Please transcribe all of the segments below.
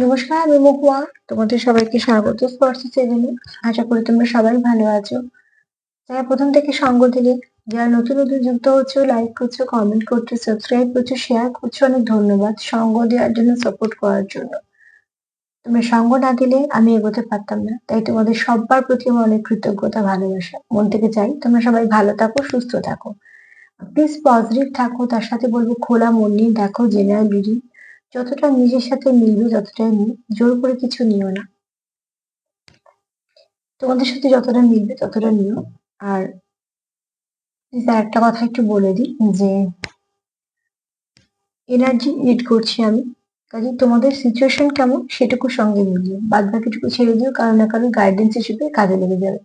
নমস্কার, আমি মহুয়া। তোমাদের সবাইকে স্বাগত স্পর্শ চ্যানেলে। আশা করি তোমরা সবাই ভালো আছো। যারা প্রথম থেকে সঙ্গ দিলে, যারা নতুন নতুন যুক্ত হচ্ছে, লাইক করছো, কমেন্ট করছো, সাবস্ক্রাইব করছো, শেয়ার করছো, অনেক ধন্যবাদ সঙ্গ দেওয়ার জন্য, সাপোর্ট করার জন্য। তোমরা সঙ্গ না দিলে আমি এগোতে পারতাম না, তাই তোমাদের সবার প্রতি আমার অনেক কৃতজ্ঞতা, ভালোবাসা। মন থেকে চাই তোমরা সবাই ভালো থাকো, সুস্থ থাকো, প্লিজ পজিটিভ থাকো। তার সাথে বলবো খোলা মন নিয়ে দেখো জেনারেল রিডিং। যতটা নিজের সাথে মিলবে ততটাই নিও, জোর করে কিছু নিও না। তোমাদের সাথে যতটা মিলবে ততটা নিও। আর প্লিজ একটা কথা একটু বলে দিই যে এনার্জি রিড করছি আমি, কাজে তোমাদের সিচুয়েশন কেমন সেটুকু সঙ্গে মিলিয়ে, বাদ বাকিটুকু ছেড়ে দিও। কারো না কারো গাইডেন্স হিসেবে কাজে লেগে যাবে।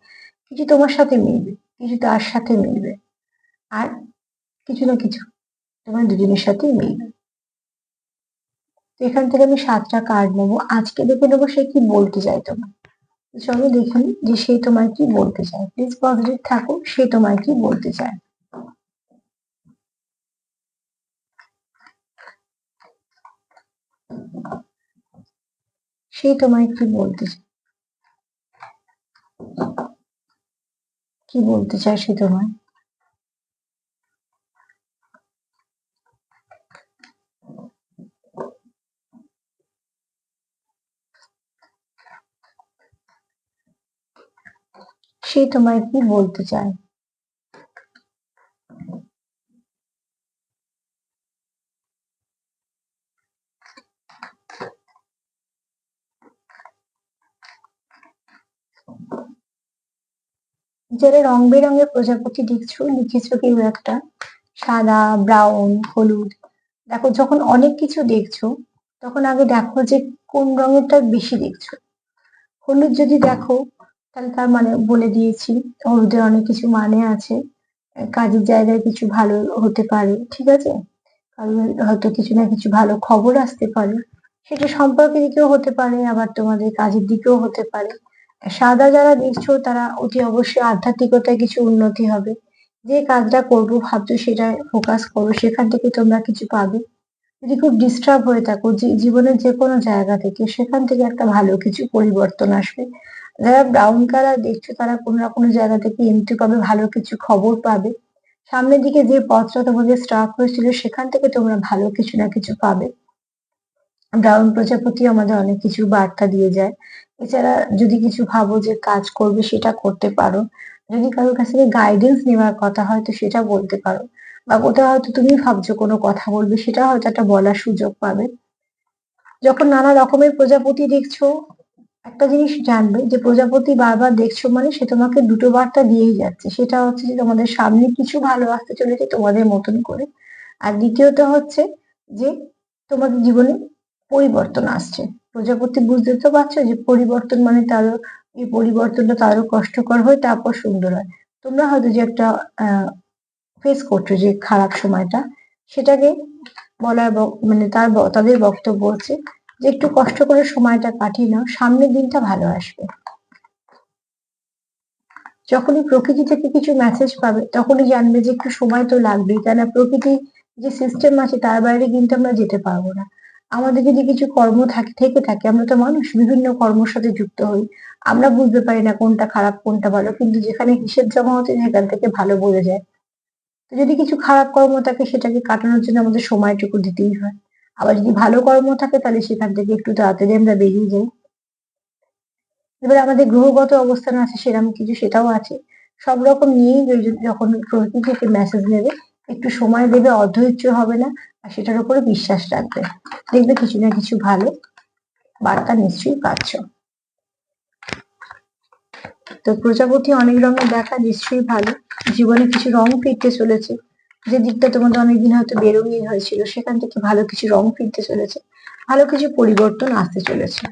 কিছু তোমার সাথে মিলবে, কিছু তার সাথে মিলবে, আর কিছু না কিছু তোমার দুজনের সাথেই মিলবে। তো এখান থেকে আমি 7টা কার্ড নেবো, আজকে দেখে নেবো সে কি বলতে চায় তোমার। তো চলো দেখে নিই যে সে তোমায় কি বলতে চায়। প্লিজ পজিটিভ থাকো, সে তোমায় কি বলতে চায়। সে তোমায় কি বলতে চায়, কি বলতে চায় সে তোমায়। সে তোমায় কি বলতে চায়। যারা রং বেরঙের প্রজাপতি দেখছো, লিখেছো কেউ একটা সাদা, ব্রাউন, হলুদ। দেখো যখন অনেক কিছু দেখছো, তখন আগে দেখো যে কোন রঙেরটা বেশি দেখছো। হলুদ যদি দেখো, তাহলে তার মানে বলে দিয়েছি, হলুদের অনেক কিছু মানে আছে। কাজের জায়গায় কিছু ভালো হতে পারে, ঠিক আছে। কারণ হয়তো কিছু না কিছু ভালো খবর আসতে পারে। সেটা সম্পর্কের দিকেও হতে পারে, আবার তোমাদের কাজের দিকেও হতে পারে। সাদা যারা দেখছো তারা অতি অবশ্যই আধ্যাত্মিকতায় কিছু উন্নতি হবে। যে কাজটা করবো ভাবছো সেটায় ফোকাস করো, সেখান থেকে তোমরা কিছু পাবে। যদি খুব ডিস্টার্ব হয়ে থাকো জীবনের যে কোনো জায়গা থেকে, সেখান থেকে একটা ভালো কিছু পরিবর্তন আসবে। যারা ব্রাউন কালার দেখছো তারা কোনো না কোনো জায়গা থেকে এন্ট্রি পাবে, ভালো কিছু খবর পাবে। সামনের দিকে যে পথটা তোমাদের স্টার্ট হয়েছিল সেখান থেকে তোমরা ভালো কিছু না কিছু পাবে। ব্রাউন প্রজাপতি আমাদের অনেক কিছু বার্তা দিয়ে যায়। এছাড়া যদি কিছু ভাবো যে কাজ করবে সেটা করতে পারো। যদি কারোর কাছ থেকে গাইডেন্স নেওয়ার কথা হয় তো সেটা বলতে পারো। বা কোথাও হয়তো তুমি ভাবছো কোনো কথা বলবে, সেটা হয়তো একটা বলার সুযোগ পাবে। যখন নানা রকমের প্রজাপতি দেখছো, একটা জিনিস জানবে যে প্রজাপতি বারবার দেখছো মানে সে তোমাকে দুটো বার্তা দিয়েই যাচ্ছে। সেটা হচ্ছে যে তোমাদের সামনে কিছু ভালো আসতে চলেছে তোমাদের মতন করে। আর দ্বিতীয়ত হচ্ছে যে তোমাদের জীবনে পরিবর্তন আসছে। প্রজাপতি বুঝতে তো পারছো যে পরিবর্তন মানে তারও, এই পরিবর্তনটা তারও কষ্টকর হয় তারপর সুন্দর হয়। তোমরা হয়তো যে একটা ফেস করছো যে খারাপ সময়টা, সেটাকে বলার মানে তাদের বক্তব্য হচ্ছে যে একটু কষ্ট করে সময়টা কাটিয়ে নাও, সামনের দিনটা ভালো আসবে। যখনই প্রকৃতি থেকে কিছু মেসেজ পাবে তখনই জানবে যে একটু সময় তো লাগবেই, কেন প্রকৃতি যে সিস্টেম আছে তার বাইরে কিন্তু আমরা যেতে পারবো না। আমাদের যদি কিছু কর্ম থেকে থাকে, আমরা তো মানুষ, বিভিন্ন কর্মের সাথে যুক্ত হই। আমরা বুঝতে পারি না কোনটা খারাপ কোনটা ভালো, কিন্তু যেখানে হিসেব জমা হচ্ছে সেখান থেকে ভালো বোঝা যায়। তো যদি কিছু খারাপ কর্ম থাকে সেটাকে কাটানোর জন্য আমাদের সময়টুকু দিতেই হয়। আবার যদি ভালো কর্ম থাকে তাহলে সেখান থেকে একটু তাড়াতাড়ি আমরা বেরিয়ে যাই। এবার আমাদের গ্রহগত অবস্থান আছে সেরকম কিছু, সেটাও আছে। সব রকম নিয়েই যখন প্রকৃতি থেকে মেসেজ নেবে, একটু সময় দেবে, অধৈর্য হবে না, আর সেটার উপরে বিশ্বাস রাখবে। দেখবে কিছু না কিছু ভালো বার্তা নিশ্চয়ই পাচ্ছ। তো প্রজাপতি অনেক রঙের দেখা নিশ্চয়ই ভালো। জীবনে কিছু রং ফিরতে চলেছে। যে দিকটা তোমাদের অনেকদিন হয়তো বেরঙিন হয়েছিল সেখান থেকে ভালো কিছু রং ফিরতে চলেছে, ভালো কিছু পরিবর্তন আসতে চলেছে।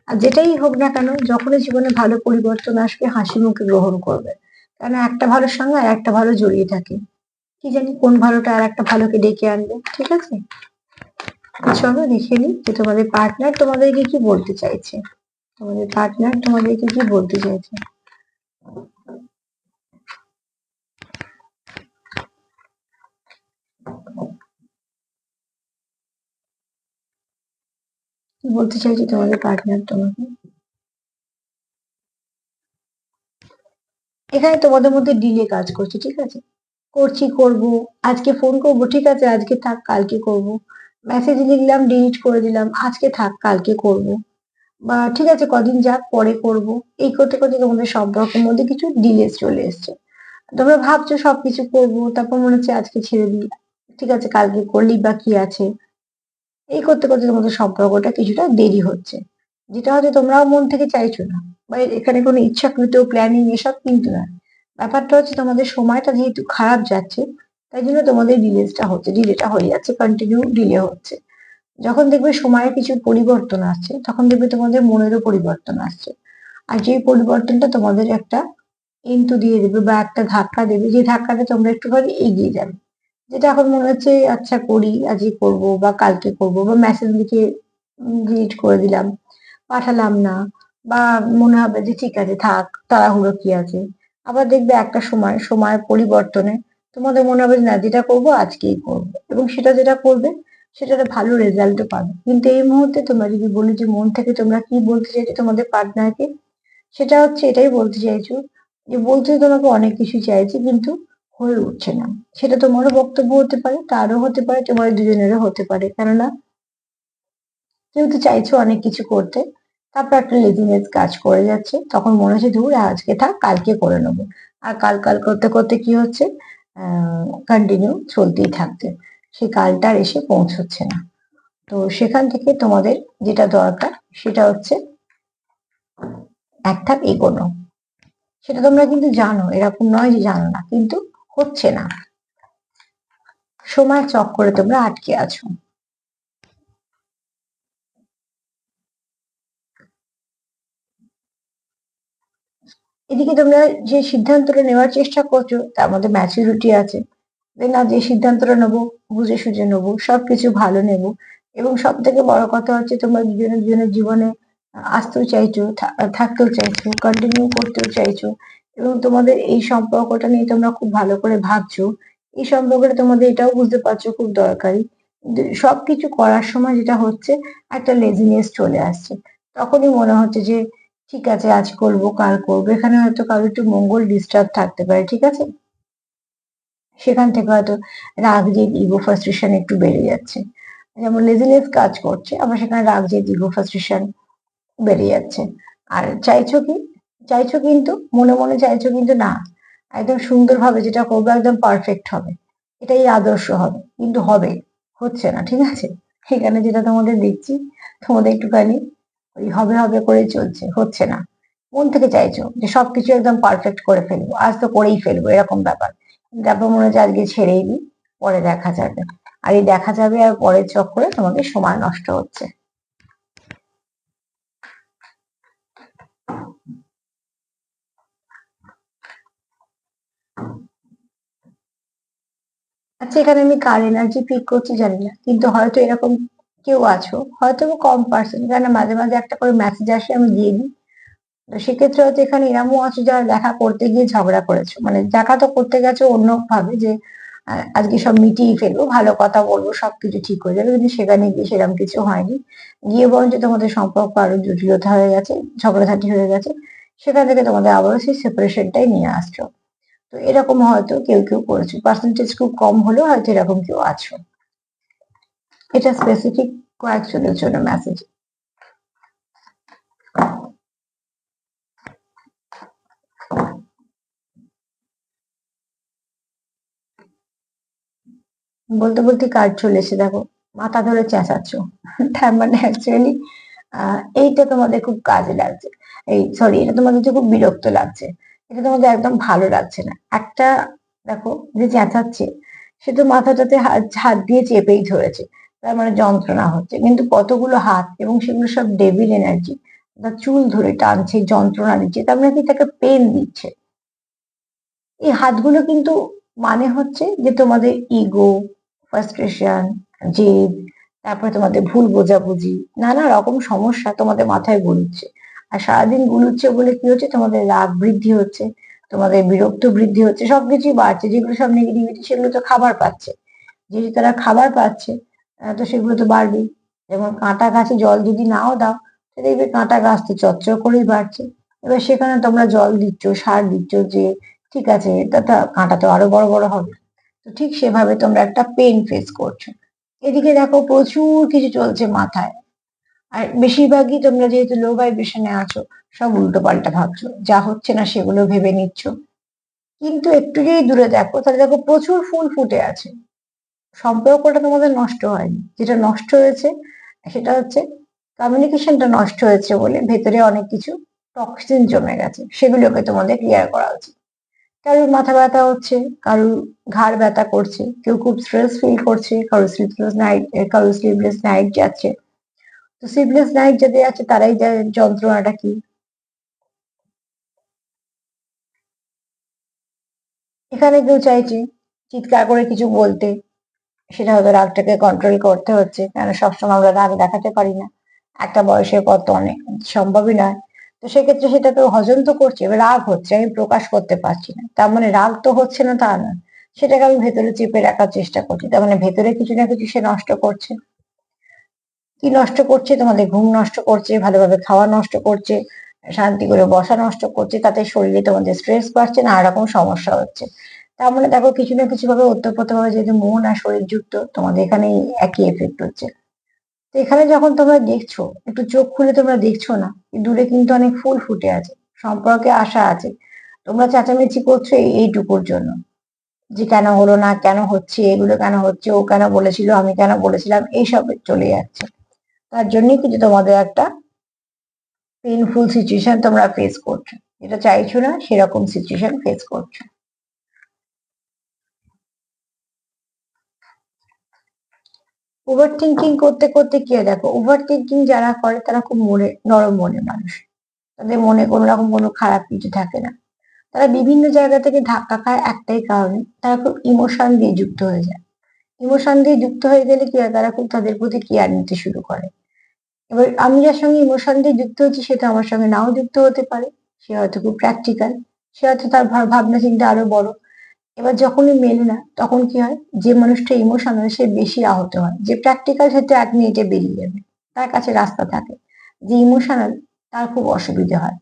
আর যেটাই হোক না কেন, যখনই জীবনে ভালো পরিবর্তন আসবে হাসি মুখে গ্রহণ করবে। কারণ একটা ভালোর সঙ্গে আর একটা ভালো জড়িয়ে থাকে। কি জানি কোন ভালোটা আর একটা ভালোকে ডেকে আনবে, ঠিক আছে। তো চলো দেখে নিই যে তোমাদের পার্টনার তোমাদেরকে কি বলতে চাইছে। তোমাদের পার্টনার তোমাদেরকে কি বলতে চাইছে। বলতে চাইছি তোমাদের পার্টনার তোমাকে, এখানে তোমাদের মধ্যে ডিলে কাজ করছে, ঠিক আছে? করব, আজকে ফোন করব, ঠিক আছে আজকে থাক কালকে করব। মেসেজ লিখলাম ডিলিট করে দিলাম, আজকে থাক কালকে করব। বা ঠিক আছে কদিন যাক পরে করব। এই করতে করতে তোমাদের সম্পর্কের মধ্যে কিছু ডিলে চলে এসছে। তোমরা ভাবছো সবকিছু করবো, তারপর মনে হচ্ছে আজকে ছেড়ে দিই, ঠিক আছে কালকে করলি বা কি আছে। এই করতে করতে তোমাদের সম্পর্কটা কিছুটা দেরি হচ্ছে, যেটা হয়তো তোমরাও মন থেকে চাইছো না, বা এখানে কোনো ইচ্ছাকৃত প্ল্যানিং এসব কিন্তু না। ব্যাপারটা হচ্ছে তোমাদের সময়টা যেহেতু খারাপ যাচ্ছে, তাই জন্য তোমাদের ডিলেটা হয়ে যাচ্ছে, কন্টিনিউ ডিলে হচ্ছে। যখন দেখবে সময়ের কিছু পরিবর্তন আসছে, তখন দেখবে তোমাদের মনেরও পরিবর্তন আসছে। আর যে পরিবর্তনটা তোমাদের একটা ইনটু দিয়ে দেবে বা একটা ধাক্কা দেবে, যে ধাক্কাটা তোমরা একটুখানি এগিয়ে যাবে। যেটা এখন মনে হচ্ছে আচ্ছা করি, আজই করব বা কালকে করব, বা মেসেজ লিখে ডিলিট করে দিলাম, পাঠালাম না, বা মনে হবে যে ঠিক আছে থাক, তাড়াহুড়ো কি আছে। আবার দেখবে একটা সময়ের পরিবর্তনে তোমাদের মনে হবে যে না, যেটা করব আজকেই করব, এবং সেটা যেটা করবে সেটাতে ভালো রেজাল্টও পাবে। কিন্তু এই মুহূর্তে তোমরা যদি বলি যে মন থেকে তোমরা কি বলতে চাইছো তোমাদের পার্টনারকে, সেটা হচ্ছে এটাই বলতে চাইছো যে বলতে তো তোমাকে অনেক কিছু চাইছি, কিন্তু হয়ে উঠছে না। সেটা তোমারও বক্তব্য হতে পারে, তারও হতে পারে, তোমাদের দুজনেরও হতে পারে। কেননা কেউ তো চাইছো অনেক কিছু করতে, তারপর একটা লেজিনেস কাজ করে যাচ্ছে, তখন মনে হচ্ছে ধুর আজকে থাক কালকে করে নেবো। আর কাল কাল করতে করতে কি হচ্ছে, কন্টিনিউ চলতেই থাকছে, সেই কালটা আর এসে পৌঁছচ্ছে না। তো সেখান থেকে তোমাদের যেটা দরকার সেটা হচ্ছে এক ধাপ এগোনো। সেটা তোমরা কিন্তু জানো, এরকম নয় যে জানো না, কিন্তু হচ্ছে না, সময়ের চক্করে তোমরা আটকে আছো। এদিকে তোমরা যে সিদ্ধান্তটা নেওয়ার চেষ্টা করছো তার মধ্যে ম্যাচুরিটি আছে, যে না যে সিদ্ধান্তটা নেবো বুঝে সুঝে নেবো, সবকিছু ভালো নেবো। এবং সব থেকে বড় কথা হচ্ছে তোমরা দুজনে দুজনের জীবনে আসতেও চাইছো, থাকতেও চাইছো, কন্টিনিউ করতেও চাইছো। এবং তোমাদের এই সম্পর্কটা নিয়ে তোমরা খুব ভালো করে ভাবছো। এই সম্পর্কটা তোমাদের এটাও বুঝতে পারছো খুব দরকারি। কিন্তু সবকিছু করার সময় যেটা হচ্ছে, একটা লেজিনেস চলে আসছে। তখনই মনে হচ্ছে যে ঠিক আছে আজ করবো কাল করবো, এখানে হয়তো কারোর একটু মঙ্গল ডিস্টার্ব থাকতে পারে, ঠিক আছে? সেখান থেকে হয়তো রাগ জেদ ইগো ফ্রাস্ট্রেশন একটু বেড়ে যাচ্ছে। যেমন লেজিনেস কাজ করছে, আবার সেখানে রাগ জেদ ইগো ফ্রাস্ট্রেশন বেড়ে যাচ্ছে। আর চাইছো কি, চাইছো কিন্তু মনে মনে চাইছো কিন্তু না, একদম সুন্দরভাবে যেটা করবো একদম পারফেক্ট হবে, এটাই আদর্শ হবে, কিন্তু হবে, হচ্ছে না, ঠিক আছে? এখানে যেটা তোমাদের দেখছি, তোমাদের একটুখানি ওই হবে হবে করে চলছে, হচ্ছে না। মন থেকে চাইছো যে সবকিছু একদম পারফেক্ট করে ফেলবো, আজ তো করেই ফেলবো, এরকম ব্যাপার। তারপর মনে হচ্ছে আজকে ছেড়েই দিই, পরে দেখা যাবে। আর এই দেখা যাবে আর পরের চক্করে তোমাদের সময় নষ্ট হচ্ছে। আচ্ছা এখানে আমি কার এনার্জি পিক করছি জানি না, কিন্তু হয়তো এরকম কেউ আছো, হয়তো কম পার্সেন্ট, কেন মাঝে মাঝে একটা করে মেসেজ আসে আমি দিয়ে দিই। তো সেক্ষেত্রে হয়তো এখানে এরমও আছো যারা দেখা করতে গিয়ে ঝগড়া করেছো, মানে দেখা তো করতে গেছো অন্য ভাবে যে আজকে সব মিটিয়ে ফেলবো, ভালো কথা বলবো, সবকিছু ঠিক হয়ে যাবে, কিন্তু সেখানে গিয়ে সেরকম কিছু হয়নি। গিয়ে বরঞ্চ তোমাদের সম্পর্ক আরো জটিলতা হয়ে গেছে, ঝগড়াঝাটি হয়ে গেছে। সেখান থেকে তোমাদের আবারও সেই সেপারেশনটাই নিয়ে আসছো। তো এরকম হয়তো কেউ কেউ করেছো, পার্সেন্টেজ খুব কম হলেও হয়তো এরকম কেউ আছো। এটা স্পেসিফিক কয়েকজনের জন্য মেসেজ। বলতে বলতে কার্ড চলে এসে দেখো, মাথা ধরে চেঁচাচ্ছ। তার মানে অ্যাকচুয়ালি এইটা তোমাদের খুব কাজে লাগছে, এই সরি এটা তোমাদের যে খুব বিরক্ত লাগছে, এটা তোমাদের একদম ভালো লাগছে না। একটা দেখো যে চেঁচাচ্ছে সে তো মাথাটাতে হাত হাত দিয়ে চেপেই ধরেছে, তার মানে যন্ত্রণা হচ্ছে, কিন্তু কতগুলো হাত এবং সেগুলো সব ডেভিল এনার্জি, তার চুল ধরে টানছে, যন্ত্রণা দিচ্ছে, তার মানে কি তাকে পেন দিচ্ছে। এই হাতগুলো কিন্তু মানে হচ্ছে যে তোমাদের ইগো, ফ্রাস্ট্রেশন, জেদ, তারপরে তোমাদের ভুল বোঝাবুঝি, নানা রকম সমস্যা তোমাদের মাথায় গুলুচ্ছে। আর সারাদিন গুলুচ্ছে বলে কি হচ্ছে, তোমাদের রাগ বৃদ্ধি হচ্ছে, তোমাদের বিরক্ত বৃদ্ধি হচ্ছে, সবকিছুই বাড়ছে, যেগুলো সব নেগেটিভিটি সেগুলো তো খাবার পাচ্ছে, যেহেতু তারা খাবার পাচ্ছে, তো সেগুলো তো বাড়বেই। যেমন কাঁটা গাছে জল যদি নাও দাও, তো দেখবে কাঁটা গাছ তো চচ্চর করেই বাড়ছে। এবার সেখানে তোমরা জল দিচ্ছ, সার দিচ্ছ, যে ঠিক আছে তা কাঁটা তো আরো বড় বড় হবে। তো ঠিক সেভাবে তোমরা একটা পেন ফেস করছো। এদিকে দেখো প্রচুর কিছু চলছে মাথায়, আর বেশিরভাগই তোমরা যেহেতু লো ভাইব্রেশনে আছো, সব উল্টো পাল্টা ভাবছো, যা হচ্ছে না সেগুলো ভেবে নিচ্ছ। কিন্তু একটু যদি দূরে দেখো, তাহলে দেখো প্রচুর ফুল ফুটে আছে। সম্পর্কটা তোমাদের নষ্ট হয়নি, যেটা নষ্ট হয়েছে সেটা হচ্ছে কমিউনিকেশনটা নষ্ট হয়েছে বলে ভেতরে অনেক কিছু টক্সিন জমে গেছে, সেগুলোকে তোমাদের ক্লিয়ার করা উচিত। কারোর মাথা ব্যথা হচ্ছে, কারোর ঘাড় ব্যথা করছে, কেউ খুব স্ট্রেস ফিল করছে, কারোর স্লিপলেস নাইট যাচ্ছে। তো স্লিপলেস নাইট যাদের আছে তারাই জানে যন্ত্রণাটা কি। এখানে কেউ চাইছে চিৎকার করে কিছু বলতে, সেটা হয়তো রাগটাকে কন্ট্রোল করতে হচ্ছে, কেন সবসময় আমরা রাগ দেখাতে পারি না, একটা বয়সের পর তো অনেক সম্ভবই নয়। তো সেক্ষেত্রে সেটা তো হজম তো করছে, এবার রাগ হচ্ছে আমি প্রকাশ করতে পারছি না, তার মানে রাগ তো হচ্ছে না তা না, সেটাকে আমি ভেতরে চেপে রাখার চেষ্টা করছি, তার মানে ভেতরে কিছু না কিছু সে নষ্ট করছে। কি নষ্ট করছে? তোমাদের ঘুম নষ্ট করছে, ভালোভাবে খাওয়া নষ্ট করছে, শান্তি করে বসা নষ্ট করছে, তাতে শরীরে তোমাদের স্ট্রেস বাড়ছে, নানা রকম সমস্যা হচ্ছে। তার মানে দেখো কিছু না কিছু ভাবে ওতপ্রোত ভাবে যেহেতু মন আর শরীর যুক্ত, তোমাদের এখানে এই একই এফেক্ট হচ্ছে। তো এখানে যখন তোমরা দেখছো, একটু চোখ খুলে তোমরা দেখছো না, দূরে কিন্তু অনেক ফুল ফুটে আছে, সম্পর্কে আশা আছে। তোমরা চেঁচামেচি করছো এইটুকুর জন্য, যে কেন হলো না, কেন হচ্ছে, এগুলো কেন হচ্ছে, ও কেন বলেছিল, আমি কেন বলেছিলাম, এইসব চলে যাচ্ছে। তার জন্যই কিন্তু তোমাদের একটা পেইনফুল সিচুয়েশন তোমরা ফেস করছো, যেটা চাইছো না সেরকম সিচুয়েশন ফেস করছো। ওভার থিঙ্কিং করতে করতে কি হয় দেখো, ওভার থিঙ্কিং যারা করে তারা খুব নরম মনের মানুষ, তাদের মনে কোনো রকম কোনো খারাপ কিছু থাকে না। তারা বিভিন্ন জায়গা থেকে ধাক্কা খায় একটাই কারণে, তারা খুব ইমোশন দিয়ে যুক্ত হয়ে যায়। ইমোশন দিয়ে যুক্ত হয়ে গেলে কি হয়, তারা খুব তাদের প্রতি কেয়ার নিতে শুরু করে। এবার আমি যার সঙ্গে ইমোশন দিয়ে যুক্ত হচ্ছি সে তো আমার সঙ্গে নাও যুক্ত হতে পারে, সে হয়তো খুব প্র্যাকটিক্যাল, সে হয়তো তার ভাবনা চিন্তা আরো বড়। এবার যখনই মেলে না তখন কি হয়, যে মানুষটা ইমোশনাল সে বেশি আহত হয়, যে প্র্যাকটিক্যাল সে তো 1 মিনিটে বেরিয়ে যাবে, তার কাছে রাস্তা থাকে। যে ইমোশনাল তার খুব অসুবিধা হয়,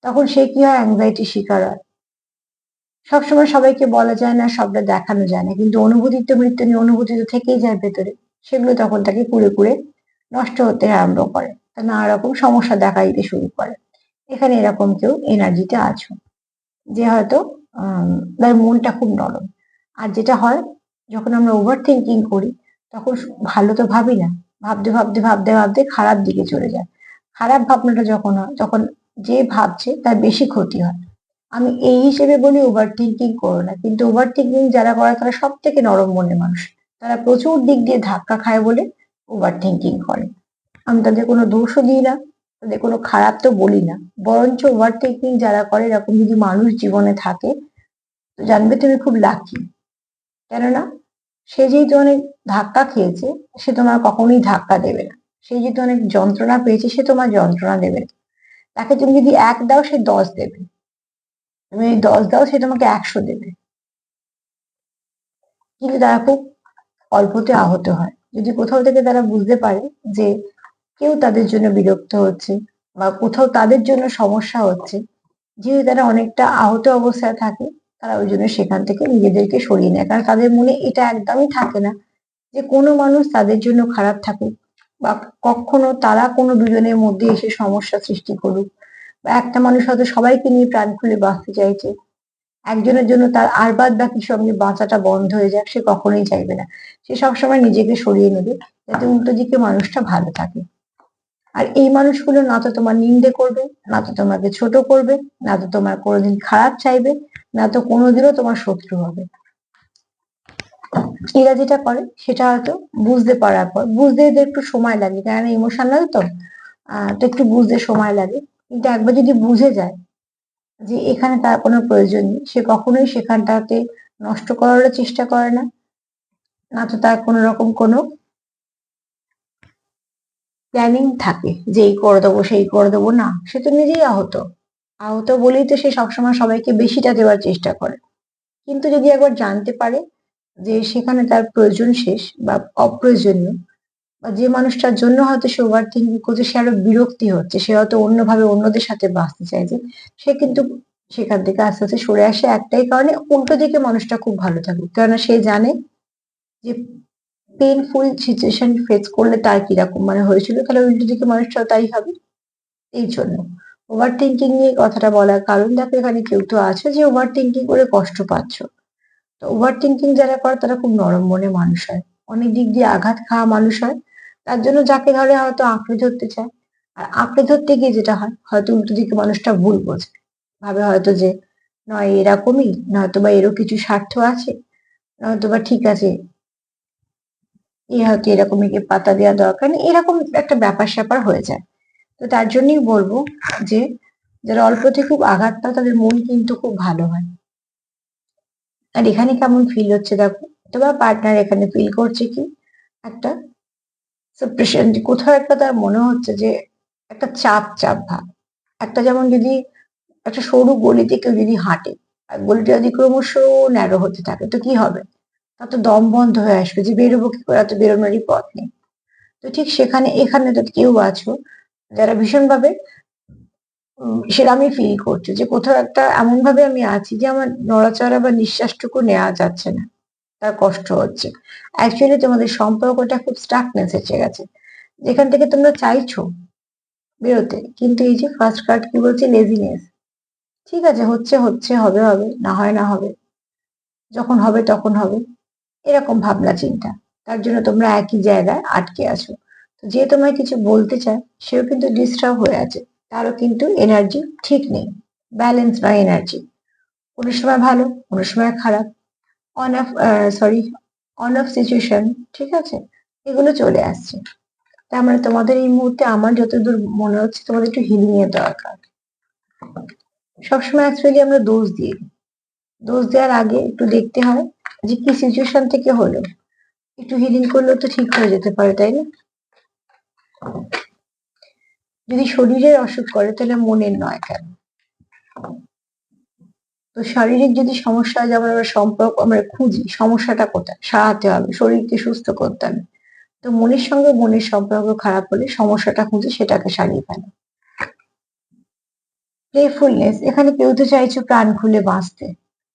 তখন সে কি হয়, অ্যাংজাইটির শিকার হয়। সবসময় সবাইকে বলা যায় না, সবটা দেখানো যায় না, কিন্তু অনুভূতি তো মৃত্যু নিয়ে অনুভূতি তো থেকেই যায় ভেতরে, সেগুলো তখন তাকে কুড়ে কুড়ে নষ্ট হতে আরম্ভ করে, তা নানা রকম সমস্যা দেখা দিতে শুরু করে। এখানে এরকম কেউ এনার্জিতে আছো, যে হয়তো তার মনটা খুব নরম। আর যেটা হয়, যখন আমরা ওভার থিঙ্কিং করি, তখন ভালো তো ভাবি না, ভাবতে ভাবতে ভাবতে ভাবতে খারাপ দিকে চলে যায়। খারাপ ভাবনাটা যখন হয়, তখন যে ভাবছে তার বেশি ক্ষতি হয়। আমি এই হিসেবে বলি ওভার থিঙ্কিং করো না, কিন্তু ওভার থিঙ্কিং যারা করে তারা সব থেকে নরম মনের মানুষ, তারা প্রচুর দিক দিয়ে ধাক্কা খায় বলে ওভার থিঙ্কিং করে। আমি তাদের কোনো দোষও দিই না, তাদের কোনো খারাপ তো বলি না, বরঞ্চ ওভার থিঙ্কিং যারা করে এরকম যদি মানুষ জীবনে থাকে, তো জানবে তুমি খুব লাকি। কেননা সে যেহেতু অনেক ধাক্কা খেয়েছে, সে তোমার কখনোই ধাক্কা দেবে না। সে যেহেতু অনেক যন্ত্রণা পেয়েছে, সে তোমার যন্ত্রণা দেবে না। তাকে তুমি যদি 1 দাও সে 10 দেবে, তুমি যদি 10 দাও সে তোমাকে 100 দেবে। কিন্তু তারা খুব অল্পতে আহত হয়, যদি কোথাও থেকে তারা বুঝতে পারে যে কেউ তাদের জন্য বিরক্ত হচ্ছে, বা কোথাও তাদের জন্য সমস্যা হচ্ছে, যেহেতু তারা অনেকটা আহত অবস্থায় থাকে, তারা ওই জন্য সেখান থেকে নিজেদেরকে সরিয়ে নেয়, কারণ তাদের মনে এটা একদমই থাকে না যে কোনো মানুষ তাদের জন্য খারাপ থাকুক, বা কখনো তারা কোনো দুজনের মধ্যে এসে সমস্যা সৃষ্টি করুক, বা একটা মানুষ হয়তো সবাইকে নিয়ে প্রাণ খুলে বাঁচতে চাইছে, একজনের জন্য তার আর বাদ বাকির সঙ্গে বাঁচাটা বন্ধ হয়ে যাক, সে কখনোই চাইবে না। সে সবসময় নিজেকে সরিয়ে নেবে, যাতে উল্টো দিকে মানুষটা ভালো থাকে। আর এই মানুষগুলো না তো তোমার নিন্দে করবে, না তো তোমাকে ছোট করবে, না তো তোমার কোনোদিন খারাপ চাইবে, না তো কোনোদিনও তোমার শত্রু হবে। এরা যেটা করে সেটা হয়তো বুঝতে পারার পর, বুঝতে এদের একটু সময় লাগে, কারণ ইমোশনাল তো, তো একটু বুঝতে সময় লাগে। কিন্তু একবার যদি বুঝে যায় যে এখানে তার কোনো প্রয়োজন নেই, সে কখনোই সেখানটাতে নষ্ট করারও চেষ্টা করে না, না তো তার কোনো রকম কোনো প্ল্যানিং থাকে যে এই করে দেবো সেই করে দেবো, না, সে তো নিজেই আহত। আহত বলেই তো সে সবসময় সবাইকে বেশিটা দেওয়ার চেষ্টা করে। কিন্তু যদি একবার জানতে পারে যে সেখানে তার প্রয়োজন শেষ বা অপ্রয়োজনীয়, বা যে মানুষটার জন্য হয়তো সে ওভার থিঙ্কিং করছে সে আরো বিরক্তি হচ্ছে, সে হয়তো অন্যভাবে অন্যদের সাথে বাঁচতে চাইছে, সে কিন্তু সেখান থেকে আস্তে আস্তে সরে আসে একটাই কারণে, উল্টো দিকে মানুষটা খুব ভালো থাকুক, কেননা সে জানে যে পেইনফুল সিচুয়েশন ফেস করলে তার কিরকম মানে হয়েছিল, তাহলে উল্টো দিকে মানুষটাও তাই হবে। এই জন্য ওভার থিঙ্কিং নিয়ে কথাটা বলার কারণ, দেখো এখানে কেউ তো আছে যে ওভার থিঙ্কিং করে কষ্ট পাচ্ছ। তো ওভার থিঙ্কিং যারা করে তারা খুব নরম মনের মানুষ হয়, অনেক দিক দিয়ে আঘাত খাওয়া মানুষ হয়। তার জন্য যাকে ধরে হয়তো আঁকড়ে ধরতে চায়, আর আঁকড়ে ধরতে গিয়ে যেটা হয় হয়তো উল্টো দিকে মানুষটা ভুল বোঝে, ভাবে হয়তো যে নয় এরকমই, নয়তো বা এরও কিছু স্বার্থ আছে, নয়তো বা ঠিক আছে এ হয়তো এরকম, একে পাতা দেওয়া দরকার নেই, এরকম একটা ব্যাপার স্যাপার হয়ে যায়। তো তার জন্যই বলবো যে যারা অল্পতে খুব আঘাত পায় তাদের মন কিন্তু খুব ভালো হয়। আর এখানে কেমন ফিল হচ্ছে দেখো, তোমার পার্টনার এখানে ফিল করছে কি একটা সেপারেশন, যে কোথাও একটা তার মনে হচ্ছে যে একটা চাপ চাপ ভাব। একটা যেমন যদি একটা সরু গলিতে কেউ যদি হাঁটে, আর গলিটা যদি ক্রমশ ন্যারো হতে থাকে তো কি হবে, তার তো দম বন্ধ হয়ে আসবে, যে বেরোবো কি করে, এত বেরোনোরই পথ নেই। তো ঠিক সেখানে এখানে তো কেউ আছো যারা ভীষণভাবে সেটা আমি ফিল করছি যে কোথাও একটা এমন ভাবে আমি আছি যে আমার নড়াচড়া বা নিঃশ্বাসটুকু নেওয়া যাচ্ছে না, তার কষ্ট হচ্ছে। অ্যাকচুয়ালি তোমাদের সম্পর্কটা খুব স্টাকনেস এসে গেছে, যেখান থেকে তোমরা চাইছো বেরোতে, কিন্তু এই যে ফার্স্ট কার্ড কি বলছে, লেজিনেস। ঠিক আছে, হচ্ছে হচ্ছে, হবে হবে, না হয় না হবে, যখন হবে তখন হবে, এরকম ভাবনা চিন্তা। তার জন্য তোমরা একই জায়গায় আটকে আছো। তো যে তোমায় কিছু বলতে চায় সেও কিন্তু ডিস্টার্ব হয়ে আছে, তারও কিন্তু এনার্জি ঠিক নেই, ব্যালেন্স নয় এনার্জি, কোনো সময় ভালো কোনো সময় খারাপ, on of sorry on of situation, ঠিক আছে, এগুলো চলে আসছে। তার মানে তোমাদের এই মুহূর্তে আমার যতদূর মনে হচ্ছে তোমাদের একটু হিলিং এর দরকার। সবসময় অ্যাকচুয়ালি আমরা দোষ দিই, দোষ দেওয়ার আগে একটু দেখতে হয় যে কি সিচুয়েশন থেকে হলো, একটু হিলিং করলেও তো ঠিক হয়ে যেতে পারে, তাই না? যদি শরীরের অসুখ করে তাহলে মনের নয় কেন? তো শারীরিক যদি সমস্যা হয়, যেমন আমরা সম্পর্ক আমরা খুঁজি সমস্যাটা কোথায়, সারাতে হবে, শরীরকে সুস্থ করতে হবে। তো মনের সঙ্গে মনের সম্পর্ক খারাপ হলে সমস্যাটা খুঁজে সেটাকে সারিয়ে ফেলে। প্লেফুলনেস, এখানে কেউ তো চাইছো প্রাণ খুলে বাঁচতে,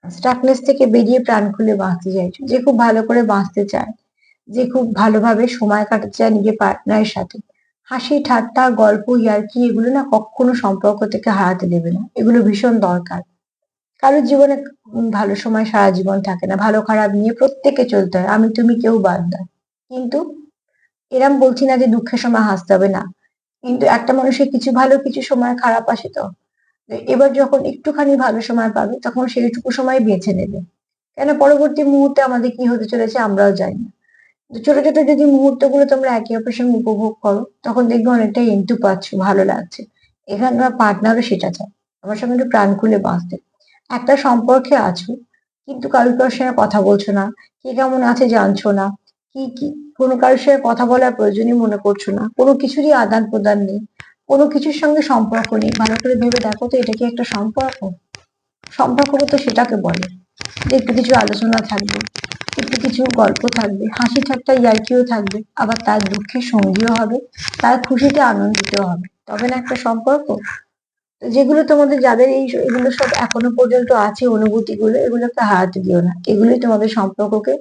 স্টাকনেস থেকে বেরিয়ে প্রাণ খুলে বাঁচতে চাইছো, যে খুব ভালো করে বাঁচতে চায়, যে খুব ভালোভাবে সময় কাটাতে চায় নিজের পার্টনারের সাথে। হাসি ঠাট্টা গল্প ইয়ার্কি এগুলো না কখনো সম্পর্ক থেকে হারাতে দেবে না, এগুলো ভীষণ দরকার। কারোর জীবনে ভালো সময় সারা জীবন থাকে না, ভালো খারাপ নিয়ে প্রত্যেকে চলতে হয়, আমি তুমি কেউ বাদ নয়। কিন্তু এরম বলছি না যে দুঃখের সময় হাসতে হবে না, কিন্তু একটা মানুষের কিছু ভালো কিছু সময় খারাপ আসে তো। তো এবার যখন একটুখানি ভালো সময় পাবে তখন সেইটুকু সময় বেছে নেবে, কেন পরবর্তী মুহূর্তে আমাদের কি হতে চলেছে আমরাও জানি না। তো ছোট ছোট যদি মুহূর্তগুলো তোমরা একে অপরের সঙ্গে উপভোগ করো তখন দেখবে অনেকটাই ইন্টু পাচ্ছ, ভালো লাগছে। এখানে তোমার পার্টনারও সেটা চায়, আমার সঙ্গে একটু প্রাণ খুলে বাঁচতে। একটা সম্পর্কে আছো কিন্তু কারোর কারোর সঙ্গে কথা বলছো না, কে কেমন আছে জানছো না, কি কি কোনো কারোর সঙ্গে কথা বলার প্রয়োজনই মনে করছো না, কোনো কিছুরই আদান প্রদান নেই, কোনো কিছুর সঙ্গে সম্পর্ক নেই, ভালো করে ভেবে দেখো তো এটা কি একটা সম্পর্ক? সম্পর্ক তো সেটাকে বলে যে একটু কিছু আলোচনা থাকবে, একটু কিছু গল্প থাকবে, হাসি ঠাট্টা ইয়ার্কিও থাকবে, আবার তার দুঃখে সঙ্গীও হবে, তার খুশিতে আনন্দিতও হবে, তবে না একটা সম্পর্ক। তো যেগুলো তোমাদের যাদের এগুলো সব এখনো পর্যন্ত আছে অনুভূতিগুলো, এগুলোকে হারাতে দিও না, এগুলোই তোমাদের সম্পর্ককে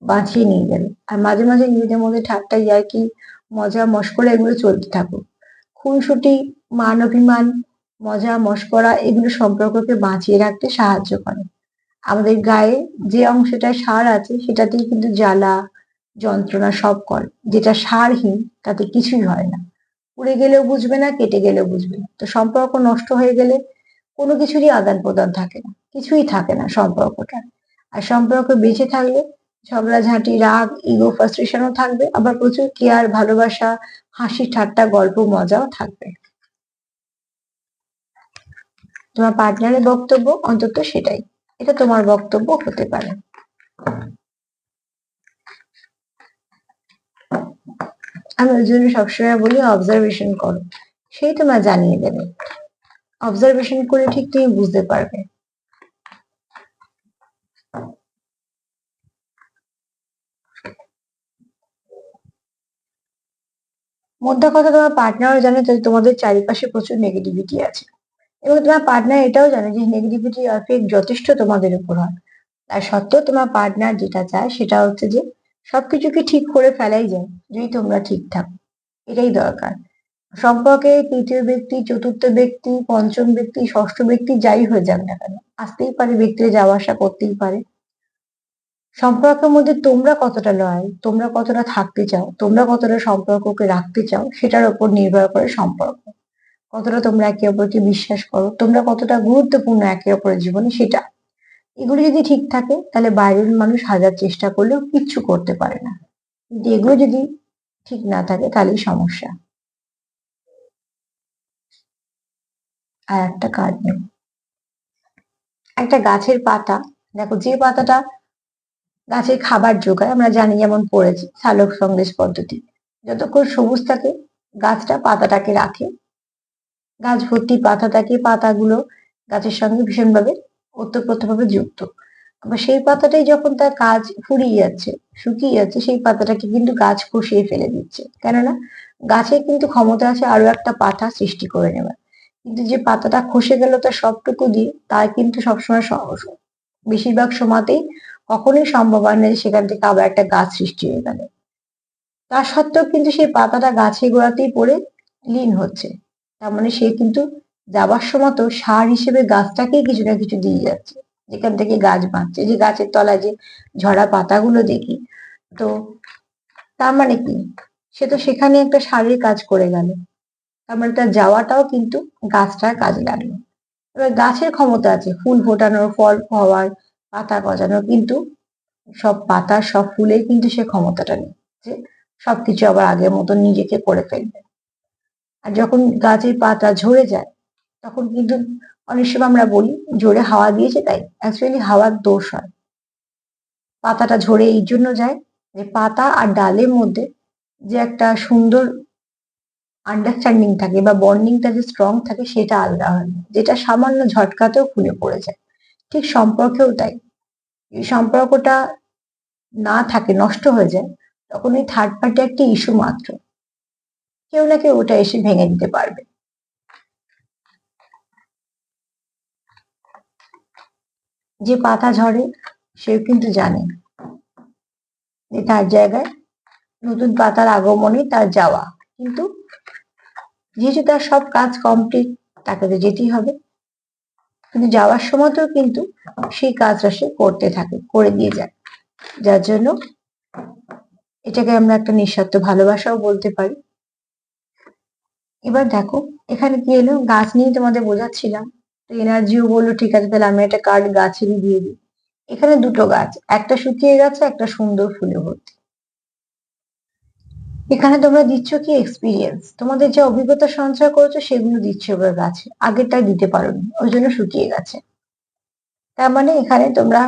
বাঁচিয়ে নিয়ে যাবে। আর মাঝে মাঝে নিজেদের মধ্যে ঠাট্টা ইয়ার্কি মজা মশকরা এগুলো চলতে থাকুক। খুনসুটি মান অভিমান মজা মশকরা এগুলো সম্পর্ককে বাঁচিয়ে রাখতে সাহায্য করে। আমাদের গায়ে যে অংশটায় সার আছে সেটাতেই কিন্তু জ্বালা যন্ত্রণা সব করে, যেটা সারহীন তাতে কিছুই হয় না, পুড়ে গেলেও বুঝবে না কেটে গেলেও বুঝবে না। তো সম্পর্ক নষ্ট হয়ে গেলে কোনো কিছুরই আদান প্রদান থাকে না, কিছুই থাকে না সম্পর্কটা। আর সম্পর্ক বেঁচে থাকলে ঝগড়াঝাঁটি রাগ ইগো ফ্রাস্ট্রেশনও থাকবে, আবার প্রচুর কেয়ার ভালোবাসা হাসি ঠাট্টা গল্প মজাও থাকবে। তোমার পার্টনারের বক্তব্য অন্তত সেটাই, এটা তোমার বক্তব্য হতে পারে। আমি ওই জন্য সবসময় বলি অবজারভেশন করো, সেই তোমার জানিয়ে দেবে। অবজারভেশন করে ঠিক তুমি বুঝতে পারবে। মোদ্দা কথা, তোমার পার্টনারও জানে যে তোমাদের চারিপাশে প্রচুর নেগেটিভিটি আছে, এবং তোমার পার্টনার এটাও জানে যে নেগেটিভিটি এফেক্ট যথেষ্ট তোমাদের উপর হয়। তার সত্ত্বেও তোমার পার্টনার যেটা চায় সেটা হচ্ছে যে সবকিছুকে ঠিক করে ফেলাই যায় যদি তোমরা ঠিক থাকো। এটাই দরকার। সম্পর্কে তৃতীয় ব্যক্তি, চতুর্থ ব্যক্তি, পঞ্চম ব্যক্তি, ষষ্ঠ ব্যক্তি যাই হয়ে যাক না কেন, আসতেই পারে, ব্যক্তিরা যাওয়া আসা করতেই পারে। সম্পর্কের মধ্যে তোমরা কতটা লয়াল, তোমরা কতটা থাকতে চাও, তোমরা কতটা সম্পর্ককে রাখতে চাও, সেটার উপর নির্ভর করে সম্পর্ক। কতটা তোমরা একে অপরকে বিশ্বাস করো, তোমরা কতটা গুরুত্বপূর্ণ একে অপরের জীবনে, সেটা। এগুলো যদি ঠিক থাকে তাহলে বাইরের মানুষ হাজার চেষ্টা করলেও কিচ্ছু করতে পারে না। কিন্তু এগুলো যদি ঠিক না থাকে তাহলেই সমস্যা। আর একটা কার্ড নেব। একটা গাছের পাতা, দেখো যে পাতাটা গাছের খাবার যোগায়, আমরা জানি, যেমন পড়েছি সালোক সংশ্লেষ পদ্ধতি। যতক্ষণ সবুজ থাকে গাছটা পাতাটাকে রাখে, গাছ ভর্তি পাতা থাকে, পাতাগুলো গাছের সঙ্গে ভীষণভাবে ওতপ্রোতভাবে যুক্ত। আবার সেই পাতাটাই যখন তার কাজ ফুরিয়ে যাচ্ছে, শুকিয়ে যাচ্ছে, সেই পাতাটাকে কিন্তু গাছ খসিয়ে ফেলে দিচ্ছে, কেননা গাছের কিন্তু ক্ষমতা আছে আরো একটা পাতা সৃষ্টি করে নেওয়ার। কিন্তু যে পাতাটা খসে গেল তার সবটুকু দিয়ে, তার কিন্তু সবসময় বেশিরভাগ সময়তেই কখনোই সম্ভব হয় না যে সেখান থেকে আবার একটা গাছ সৃষ্টি হয়ে গেল। তা সত্ত্বেও কিন্তু সেই পাতাটা গাছের গোড়াতেই পড়ে লীন হচ্ছে। তার মানে সে কিন্তু যাবার সময় তো সার হিসেবে গাছটাকেই কিছু না কিছু দিয়ে যাচ্ছে, যেখান থেকে গাছ বাঁচছে। যে গাছের তলায় যে ঝরা পাতাগুলো দেখি, তো তার মানে কি, সে তো সেখানে একটা সারের কাজ করে গেল। তার মানে তার যাওয়াটাও কিন্তু গাছটার কাজে লাগলো। এবার গাছের ক্ষমতা আছে ফুল ফোটানোর, ফল হওয়ার, পাতা গজানোর, কিন্তু সব পাতার, সব ফুলের কিন্তু সে ক্ষমতাটা নেই যে সবকিছু আবার আগের মতন নিজেকে করে ফেলবে। আর যখন গাছের পাতা ঝরে যায় তখন কিন্তু অনেক সময় আমরা বলি জোরে হাওয়া দিয়েছে তাই, অ্যাকচুয়ালি হাওয়ার দোষ হয়। পাতাটা ঝরে এই জন্য যায় যে পাতা আর ডালের মধ্যে যে একটা সুন্দর আন্ডারস্ট্যান্ডিং থাকে বা বন্ডিংটা যে স্ট্রং থাকে সেটা আলাদা হয় না, যেটা সামান্য ঝটকাতেও খুলে পড়ে যায়। ঠিক সম্পর্কেও তাই, এই সম্পর্কটা না থাকে, নষ্ট হয়ে যায়, তখন ওই থার্ড পার্টি একটা ইস্যু মাত্র, কেউ না কেউ ওটা এসে ভেঙে দিতে পারবে। যে পাতা ঝরে সেও কিন্তু জানে যে তার জায়গায় নতুন পাতার আগমনে তার যাওয়া, কিন্তু যেহেতু তার সব কাজ কমপ্লিট, তাকে তো যেতেই হবে। কিন্তু যাওয়ার সময়তেও কিন্তু সেই কাজটা সে করতে থাকে, করে দিয়ে যায়। যার জন্য এটাকে আমরা একটা নিঃস্বার্থ ভালোবাসাও বলতে পারি। এবার দেখো এখানে কি এলো, গাছ নিয়ে তোমাদের বোঝাচ্ছিলাম, তো এনার্জিও বললো ঠিক আছে তাহলে আমি একটা কার্ড গাছেরই দিয়ে দিই। এখানে দুটো গাছ, একটা শুকিয়ে গেছে, একটা সুন্দর ফুলে ভর্তি। এখানে তোমরা দিচ্ছ কি এক্সপিরিয়েন্স, তোমাদের যে অভিজ্ঞতা সঞ্চয় করেছো সেগুলো দিচ্ছ এবার গাছে, আগেরটা দিতে পারোনি ওই জন্য শুকিয়ে গেছে। তার মানে এখানে তোমরা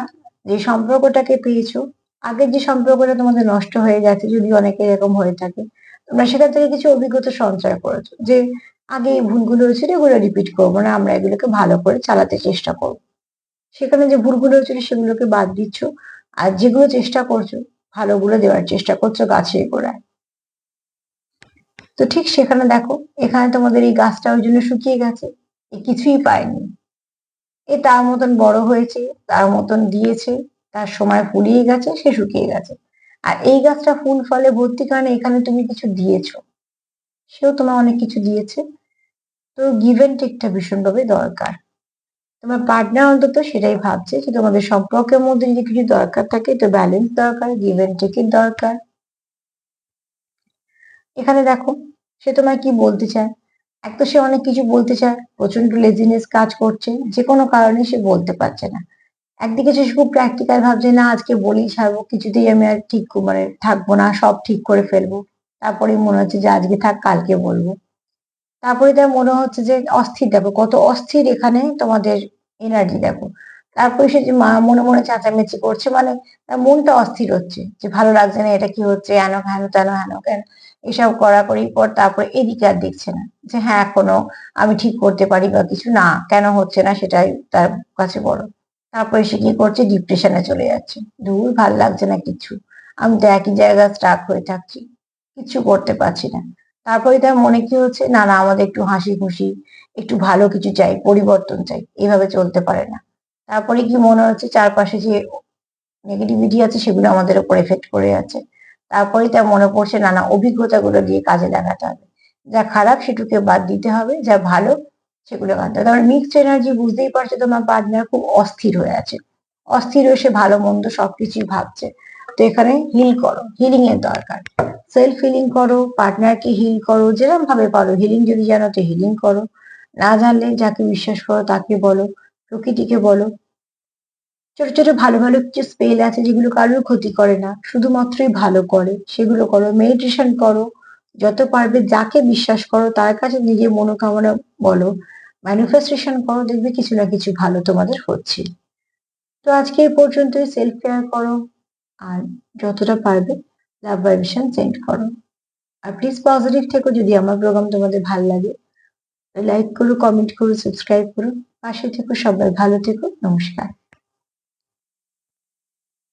যে সম্পর্কটাকে পেয়েছো, আগের যে সম্পর্কটা তোমাদের নষ্ট হয়ে গেছে, যদি অনেকে এরকম হয়ে থাকে, তোমরা সেখান থেকে কিছু অভিজ্ঞতা সঞ্চয় করেছো যে আগে এই ভুলগুলো হয়েছিল এগুলো রিপিট করবো না, আমরা এগুলোকে ভালো করে চালাতে চেষ্টা করবো। সেখানে যে ভুলগুলো হয়েছিল সেগুলোকে বাদ দিচ্ছ, আর যেগুলো চেষ্টা করছো ভালোগুলো দেওয়ার চেষ্টা করছো গাছের গোড়ায়। তো ঠিক সেখানে দেখো এখানে তোমাদের এই গাছটা ওই জন্য শুকিয়ে গেছে, এ কিছুই পায়নি। এ তার মতন বড় হয়েছে, তার মতন দিয়েছে, তার সময় ফুরিয়ে গেছে, সে শুকিয়ে গেছে। আর এই গাছটা ফুল ফলে ভর্তি, কারণে এখানে তুমি কিছু দিয়েছো, সেও তোমার অনেক কিছু দিয়েছে। তো গিভ এন্ড টেকটা ভীষণভাবে দরকার। তোমার পার্টনার অন্তত সেটাই ভাবছে যে তোমাদের সম্পর্কের মধ্যে যদি কিছু দরকার থাকে তো ব্যালেন্স দরকার, গিভ এন্ড টেকের দরকার। এখানে দেখো সে তোমায় কি বলতে চায়, এক তো সে অনেক কিছু বলতে চায়, প্রচন্ড লেজিনেস কাজ করছে, যে কোনো কারণে সে বলতে পারছে না। একদিকে সে খুব প্র্যাকটিক্যাল ভাবছে, না আজকে বলেই ছাড়বো, কিছুতেই আমি আর ঠিক মানে থাকবো না, সব ঠিক করে ফেলবো। তারপরে মনে হচ্ছে যে আজকে থাক কালকে বলবো। তারপরে তার মনে হচ্ছে যে অস্থির, দেখো কত অস্থির এখানে তোমাদের এনার্জি দেখো। তারপরে সে যে মনে মনে চেঁচামেচি করছে, মানে তার মনটা অস্থির হচ্ছে যে ভালো লাগছে না, এটা কি হচ্ছে, হেন হেন তেন হেন কেন, এসব করাকরির পর তারপরে এদিকে আর দেখছে না যে হ্যাঁ এখনো আমি ঠিক করতে পারি বা কিছু, না কেন হচ্ছে না সেটাই তার কাছে বড়। তারপরে সে কি করছে, ডিপ্রেশনে চলে যাচ্ছে, দূর ভাল লাগছে না কিছু, আমি তো একই জায়গায় স্টাক হয়ে থাকছি, কিছু করতে পারছি না। তারপরে তার মনে কি হচ্ছে, না না আমাদের একটু হাসি খুশি, একটু ভালো কিছু চাই, পরিবর্তন চাই, এভাবে চলতে পারে না। তারপরে কি মনে হচ্ছে চারপাশে যে নেগেটিভিটি আছে সেগুলো আমাদের উপর এফেক্ট করে যাচ্ছে। তারপরেই তার মনে পড়ছে না না অভিজ্ঞতাগুলো দিয়ে কাজে লাগাতে হবে, যা খারাপ সেটুকে বাদ দিতে হবে, যা ভালো সেগুলো মানতে হবে। তারপর মিক্সড এনার্জি, বুঝতেই পারছো তোমার পার্টনার খুব অস্থির হয়ে আছে, অস্থির হয়ে সে ভালো মন্দ সবকিছুই ভাবছে। তো এখানে হিল করো, হিলিং এর দরকার, সেলফ হিলিং করো, পার্টনারকে হিল করো, যেরকম ভাবে পারো। হিলিং যদি জানো তো হিলিং করো, না জানলে যাকে বিশ্বাস করো তাকে বলো, প্রকৃতিকে বলো। ছোট ছোট ভালো ভালো কিছু স্পেল আছে যেগুলো কারোর ক্ষতি করে না, শুধুমাত্রই ভালো করে, সেগুলো করো। মেডিটেশন করো, যত পারবে যাকে বিশ্বাস করো তার কাছে নিজের মনোকামনা বলো, ম্যানিফেস্টেশন করো, দেখবে কিছু না কিছু ভালো তোমাদের হচ্ছে। তো আজকে এই পর্যন্তই। সেলফ কেয়ার করো, আর যতটা পারবে লাভ ভাইব্রেশন সেন্ড করো। আর প্লিজ পজিটিভ থেকো। যদি আমার প্রোগ্রাম তোমাদের ভালো লাগে লাইক করো, কমেন্ট করো, সাবস্ক্রাইব করো, পাশে থেকো। সবাই ভালো থেকো। নমস্কার।